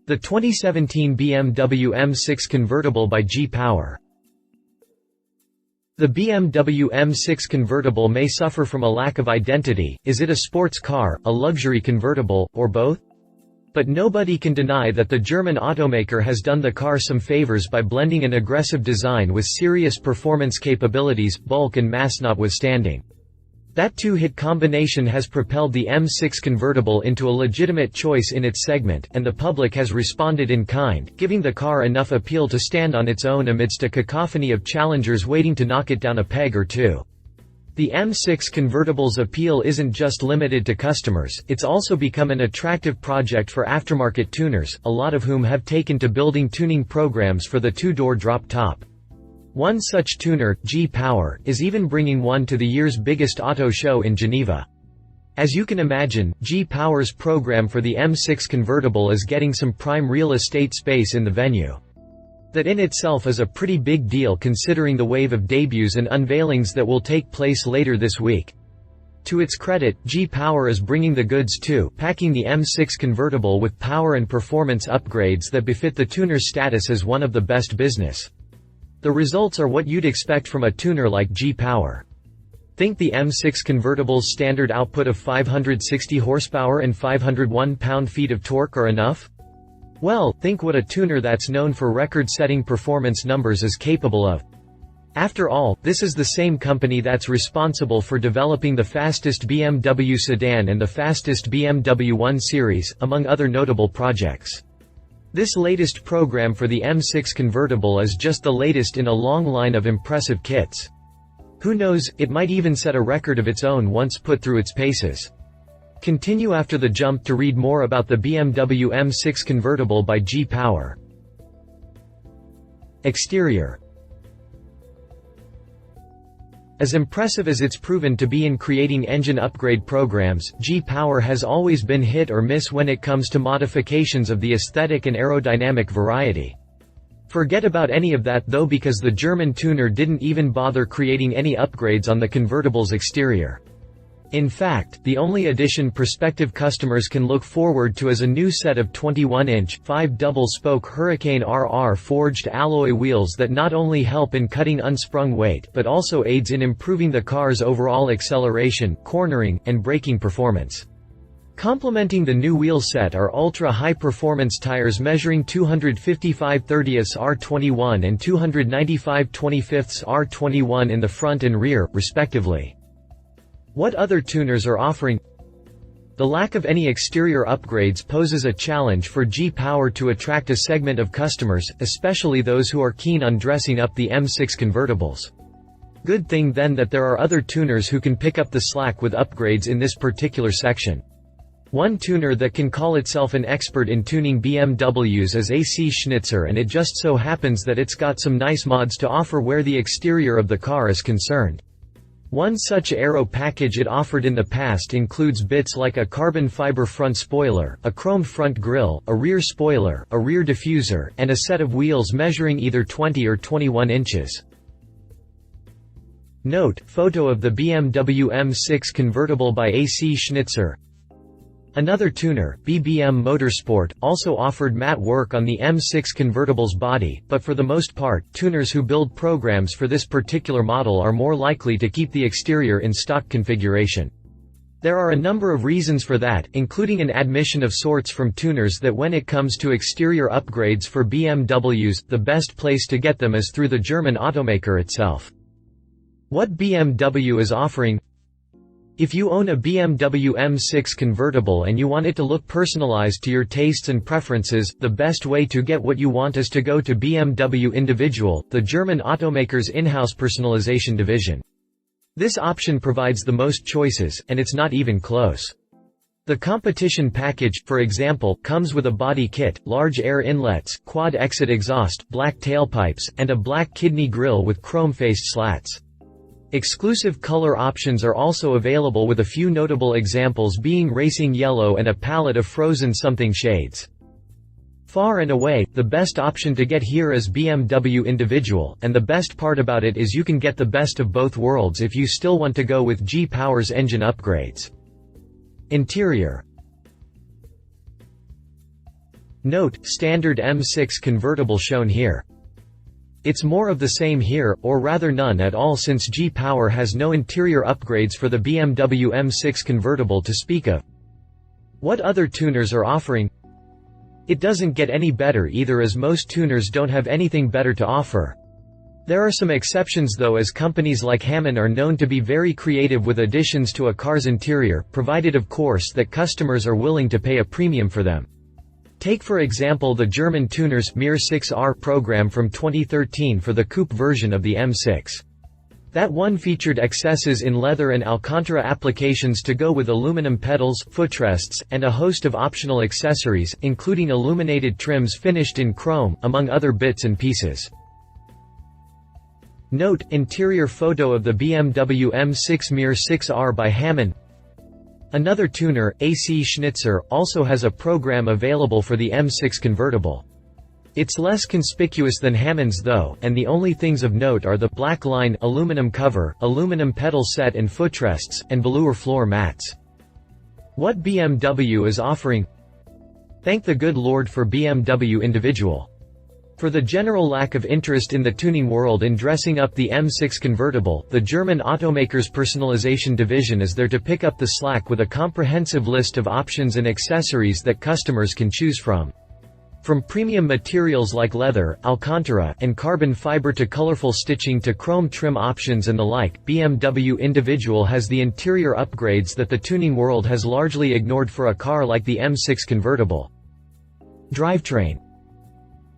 The 2017 BMW M6 Convertible by G-Power. The BMW M6 Convertible may suffer from a lack of identity. Is it a sports car, a luxury convertible, or both? But nobody can deny that the German automaker has done the car some favors by blending an aggressive design with serious performance capabilities, bulk and mass notwithstanding. That two-hit combination has propelled the M6 Convertible into a legitimate choice in its segment, and the public has responded in kind, giving the car enough appeal to stand on its own amidst a cacophony of challengers waiting to knock it down a peg or two. The M6 Convertible's appeal isn't just limited to customers, it's also become an attractive project for aftermarket tuners, a lot of whom have taken to building tuning programs for the two-door drop-top. One such tuner, G-Power, is even bringing one to the year's biggest auto show in Geneva. As you can imagine, G-Power's program for the M6 Convertible is getting some prime real estate space in the venue. That in itself is a pretty big deal considering the wave of debuts and unveilings that will take place later this week. To its credit, G-Power is bringing the goods too, packing the M6 Convertible with power and performance upgrades that befit the tuner's status as one of the best business. The results are what you'd expect from a tuner like G-Power. Think the M6 Convertible's standard output of 560 horsepower and 501 pound-feet of torque are enough? Well, think what a tuner that's known for record-setting performance numbers is capable of. After all, this is the same company that's responsible for developing the fastest BMW sedan and the fastest BMW 1 Series, among other notable projects. This latest program for the M6 Convertible is just the latest in a long line of impressive kits. Who knows, it might even set a record of its own once put through its paces. Continue after the jump to read more about the BMW M6 Convertible by G-Power. Exterior. As impressive as it's proven to be in creating engine upgrade programs, G-Power has always been hit or miss when it comes to modifications of the aesthetic and aerodynamic variety. Forget about any of that though, because the German tuner didn't even bother creating any upgrades on the convertible's exterior. In fact, the only addition prospective customers can look forward to is a new set of 21-inch, 5-double-spoke Hurricane RR forged alloy wheels that not only help in cutting unsprung weight, but also aids in improving the car's overall acceleration, cornering, and braking performance. Complementing the new wheel set are ultra-high-performance tires measuring 255/30ths R21 and 295/25ths R21 in the front and rear, respectively. What other tuners are offering? The lack of any exterior upgrades poses a challenge for G-Power to attract a segment of customers, especially those who are keen on dressing up the M6 convertibles. Good thing then that there are other tuners who can pick up the slack with upgrades in this particular section. One tuner that can call itself an expert in tuning BMWs is AC Schnitzer, and it just so happens that it's got some nice mods to offer where the exterior of the car is concerned. One such aero package it offered in the past includes bits like a carbon fiber front spoiler, a chromed front grille, a rear spoiler, a rear diffuser, and a set of wheels measuring either 20 or 21 inches. Note: photo of the BMW M6 Convertible by AC Schnitzer. Another tuner, BBM Motorsport, also offered matte work on the M6 Convertible's body, but for the most part, tuners who build programs for this particular model are more likely to keep the exterior in stock configuration. There are a number of reasons for that, including an admission of sorts from tuners that when it comes to exterior upgrades for BMWs, the best place to get them is through the German automaker itself. What BMW is offering? If you own a BMW M6 Convertible and you want it to look personalized to your tastes and preferences, the best way to get what you want is to go to BMW Individual, the German automaker's in-house personalization division. This option provides the most choices, and it's not even close. The competition package, for example, comes with a body kit, large air inlets, quad-exit exhaust, black tailpipes, and a black kidney grille with chrome-faced slats. Exclusive color options are also available, with a few notable examples being racing yellow and a palette of frozen something shades. Far and away, the best option to get here is BMW Individual, and the best part about it is you can get the best of both worlds if you still want to go with G-Power's engine upgrades. Interior. Note, standard M6 convertible shown here. It's more of the same here, or rather none at all, since G-Power has no interior upgrades for the BMW M6 convertible to speak of. What other tuners are offering? It doesn't get any better either, as most tuners don't have anything better to offer. There are some exceptions though, as companies like Hamann are known to be very creative with additions to a car's interior, provided of course that customers are willing to pay a premium for them. Take for example the German tuners M6R program from 2013 for the coupe version of the M6. That one featured excesses in leather and Alcantara applications to go with aluminum pedals, footrests, and a host of optional accessories, including illuminated trims finished in chrome, among other bits and pieces. Note, interior photo of the BMW M6 M6R by Hamann. Another tuner, AC Schnitzer, also has a program available for the M6 convertible. It's less conspicuous than Hamann's though, and the only things of note are the black line aluminum cover, aluminum pedal set and footrests, and velour floor mats. What BMW is offering? Thank the good Lord for BMW individual. For the general lack of interest in the tuning world in dressing up the M6 convertible, the German automaker's personalization division is there to pick up the slack with a comprehensive list of options and accessories that customers can choose from. From premium materials like leather, Alcantara, and carbon fiber to colorful stitching to chrome trim options and the like, BMW individual has the interior upgrades that the tuning world has largely ignored for a car like the M6 convertible. Drivetrain.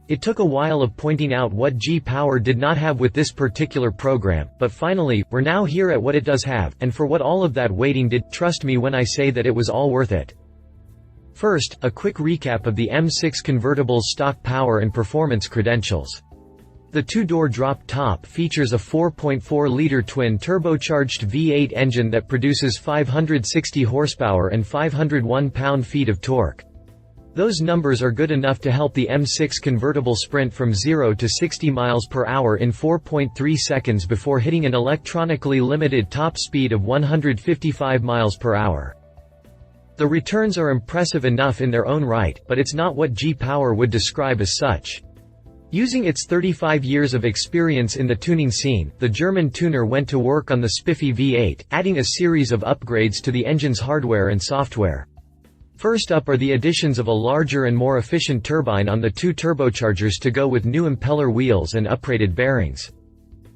It took a while of pointing out what G-Power did not have with this particular program, but finally, we're now here at what it does have, and for what all of that waiting did. Trust me when I say that it was all worth it. First, a quick recap of the M6 convertible's stock power and performance credentials. The two-door drop top features a 4.4-liter twin-turbocharged V8 engine that produces 560 horsepower and 501 pound-feet of torque. Those numbers are good enough to help the M6 convertible sprint from 0 to 60 miles per hour in 4.3 seconds before hitting an electronically limited top speed of 155 miles per hour. The returns are impressive enough in their own right, but it's not what G-Power would describe as such. Using its 35 years of experience in the tuning scene, the German tuner went to work on the spiffy V8, adding a series of upgrades to the engine's hardware and software. First up are the additions of a larger and more efficient turbine on the two turbochargers to go with new impeller wheels and uprated bearings.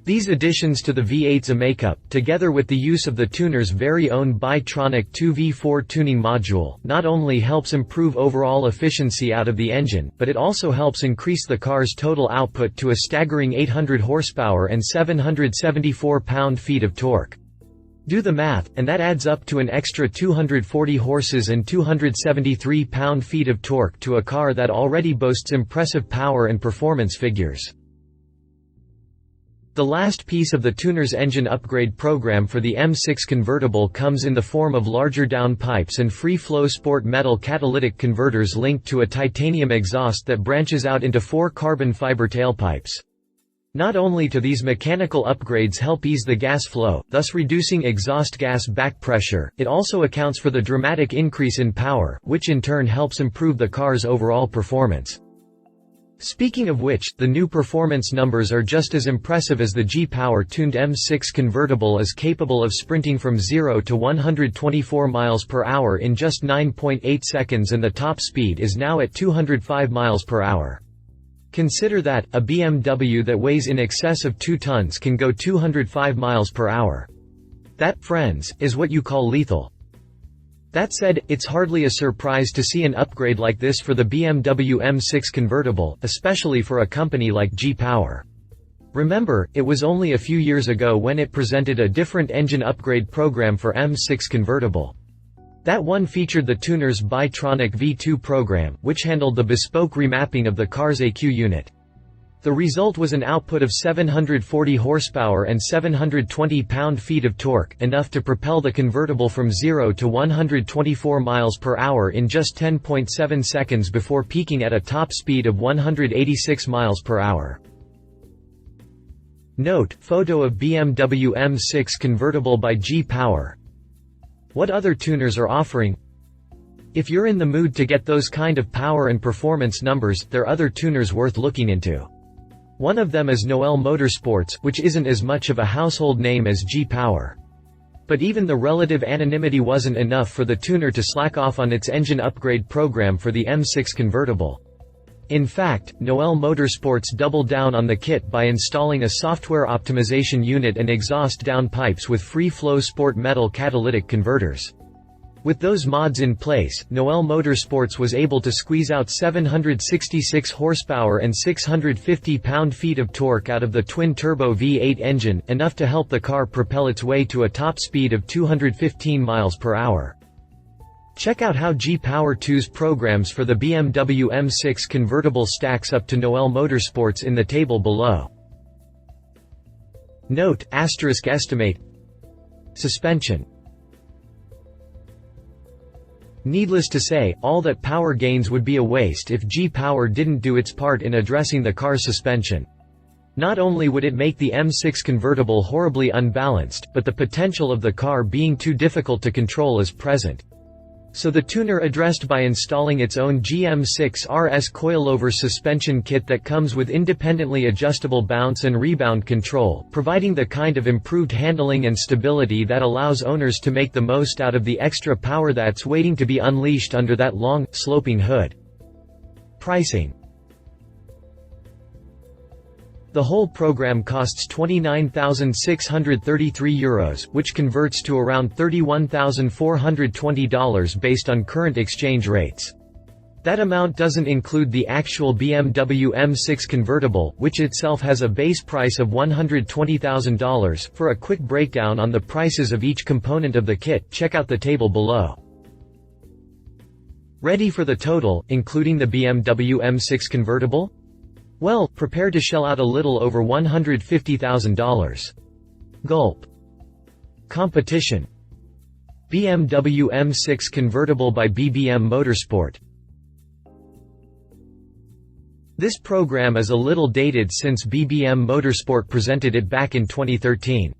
These additions to the V8's makeup, together with the use of the tuner's very own Bitronic 2V4 tuning module, not only helps improve overall efficiency out of the engine, but it also helps increase the car's total output to a staggering 800 horsepower and 774 pound-feet of torque. Do the math, and that adds up to an extra 240 horses and 273 pound-feet of torque to a car that already boasts impressive power and performance figures. The last piece of the tuner's engine upgrade program for the M6 convertible comes in the form of larger downpipes and free-flow sport metal catalytic converters linked to a titanium exhaust that branches out into 4 carbon fiber tailpipes. Not only do these mechanical upgrades help ease the gas flow, thus reducing exhaust gas back pressure, it also accounts for the dramatic increase in power, which in turn helps improve the car's overall performance. Speaking of which, the new performance numbers are just as impressive as the G-Power tuned M6 convertible is capable of sprinting from 0 to 124 miles per hour in just 9.8 seconds, and the top speed is now at 205 miles per hour. Consider that, a BMW that weighs in excess of 2 tons can go 205 miles per hour. That, friends, is what you call lethal. That said, it's hardly a surprise to see an upgrade like this for the BMW M6 convertible, especially for a company like G-Power. Remember, it was only a few years ago when it presented a different engine upgrade program for M6 convertible. That one featured the tuner's Bitronic V2 program, which handled the bespoke remapping of the car's EQ unit. The result was an output of 740 horsepower and 720 pound-feet of torque, enough to propel the convertible from 0 to 124 miles per hour in just 10.7 seconds before peaking at a top speed of 186 miles per hour. Note, photo of BMW M6 convertible by G-Power. What other tuners are offering? If you're in the mood to get those kind of power and performance numbers, there are other tuners worth looking into. One of them is Noel Motorsports, which isn't as much of a household name as G-Power. But even the relative anonymity wasn't enough for the tuner to slack off on its engine upgrade program for the M6 convertible. In fact, Noel Motorsports doubled down on the kit by installing a software optimization unit and exhaust downpipes with free-flow sport metal catalytic converters. With those mods in place, Noel Motorsports was able to squeeze out 766 horsepower and 650 pound-feet of torque out of the twin-turbo V8 engine, enough to help the car propel its way to a top speed of 215 miles per hour. Check out how G-Power 2's programs for the BMW M6 Convertible stacks up to Noel Motorsports in the table below. Note: estimate. Suspension. Needless to say, all that power gains would be a waste if G-Power didn't do its part in addressing the car's suspension. Not only would it make the M6 convertible horribly unbalanced, but the potential of the car being too difficult to control is present. So the tuner addressed by installing its own GM6 RS coilover suspension kit that comes with independently adjustable bounce and rebound control, providing the kind of improved handling and stability that allows owners to make the most out of the extra power that's waiting to be unleashed under that long, sloping hood. Pricing. The whole program costs €29,633, which converts to around $31,420 based on current exchange rates. That amount doesn't include the actual BMW M6 convertible, which itself has a base price of $120,000. For a quick breakdown on the prices of each component of the kit, check out the table below. Ready for the total, including the BMW M6 convertible? Well, prepare to shell out a little over $150,000. Gulp. Competition. BMW M6 Convertible by BBM Motorsport. This program is a little dated since BBM Motorsport presented it back in 2013.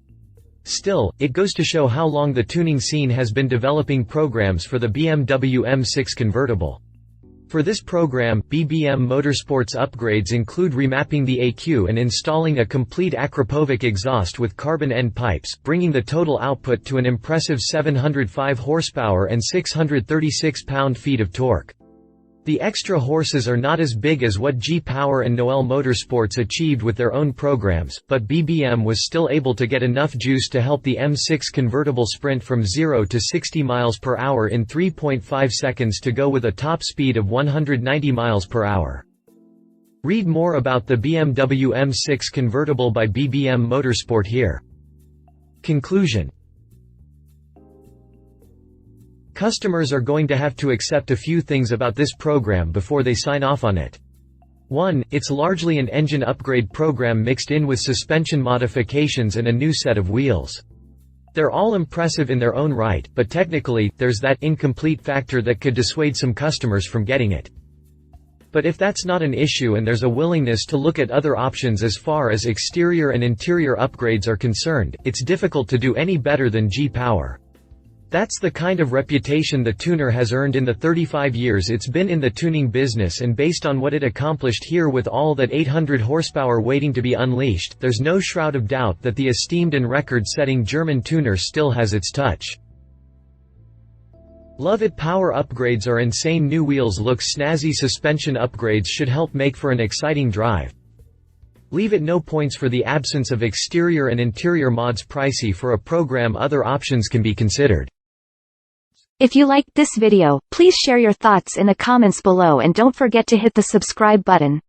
Still, it goes to show how long the tuning scene has been developing programs for the BMW M6 convertible. For this program, BBM Motorsport's upgrades include remapping the ECU and installing a complete Akrapovic exhaust with carbon end pipes, bringing the total output to an impressive 705 horsepower and 636 pound-feet of torque. The extra horses are not as big as what G-Power and Noel Motorsports achieved with their own programs, but BBM was still able to get enough juice to help the M6 convertible sprint from 0 to 60 miles per hour in 3.5 seconds to go with a top speed of 190 miles per hour. Read more about the BMW M6 convertible by BBM Motorsport here. Conclusion. Customers are going to have to accept a few things about this program before they sign off on it. 1. It's largely an engine upgrade program mixed in with suspension modifications and a new set of wheels. They're all impressive in their own right, but technically, there's that incomplete factor that could dissuade some customers from getting it. But if that's not an issue and there's a willingness to look at other options as far as exterior and interior upgrades are concerned, it's difficult to do any better than G-Power. That's the kind of reputation the tuner has earned in the 35 years it's been in the tuning business, and based on what it accomplished here with all that 800 horsepower waiting to be unleashed, there's no shroud of doubt that the esteemed and record-setting German tuner still has its touch. Love it. Power upgrades are insane. New wheels look snazzy. Suspension upgrades should help make for an exciting drive. Leave it. No points for the absence of exterior and interior mods. Pricey for a program. Other options can be considered. If you liked this video, please share your thoughts in the comments below and don't forget to hit the subscribe button.